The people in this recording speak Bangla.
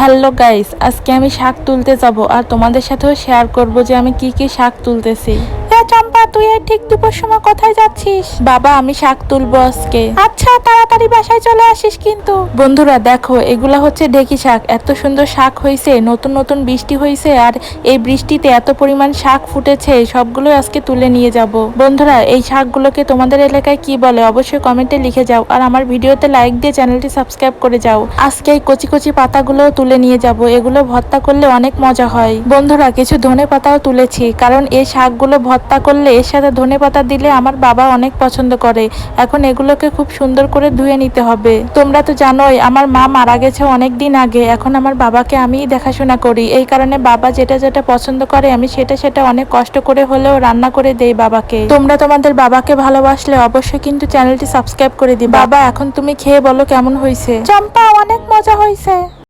হ্যালো গাইস, আজকে আমি শাক তুলতে যাব আর তোমাদের সাথেও শেয়ার করব যে আমি কি কি শাক তুলতেছি। চম্পা, তুই এই ঠিক দুপুর সময় কোথায় যাচ্ছিস? বাবা, আমি শাক তুলবো আজকে। আচ্ছা, তাড়াতাড়ি বাসায় চলে আসিস কিন্তু। বন্ধুরা দেখো, এগুলা হচ্ছে ঢেকি শাক। এত সুন্দর শাক হয়েছে, নতুন নতুন বৃষ্টি হয়েছে আর এই বৃষ্টিতে এত পরিমাণ শাক ফুটেছে, সবগুলো আজকে তুলে নিয়ে যাব। বন্ধুরা, এই শাকগুলোকে তোমাদের এলাকায় কি বলে অবশ্যই কমেন্টে লিখে যাও আর আমার ভিডিওতে লাইক দিয়ে চ্যানেলটি সাবস্ক্রাইব করে যাও। আজকে এই কচি কচি পাতাগুলো তুলে নিয়ে যাব, এগুলো ভর্তা করলে অনেক মজা হয়। বন্ধুরা, কিছু ধনে পাতাও তুলেছি, কারণ এই শাকগুলো ভর্তা করলে এর সাথে ধনে পাতা দিলে আমার বাবা অনেক পছন্দ করে। এখন এগুলোকে খুব সুন্দর করে ধুয়ে নিতে হবে। তোমরা তো জানোই আমার মা মারা গেছে অনেক দিন আগে, এখন আমার বাবাকে আমিই দেখাশোনা করি। এই কারণে বাবা যেটা যেটা পছন্দ করে আমি সেটা সেটা অনেক কষ্ট করে হলেও রান্না করে দেই বাবাকে। তোমরা তোমাদের বাবাকে ভালোবাসলে অবশ্যই কিন্তু চ্যানেলটি সাবস্ক্রাইব করে দিবা। বাবা, এখন তুমি খেয়ে বলো কেমন হয়েছে। চম্পা, অনেক মজা হয়েছে।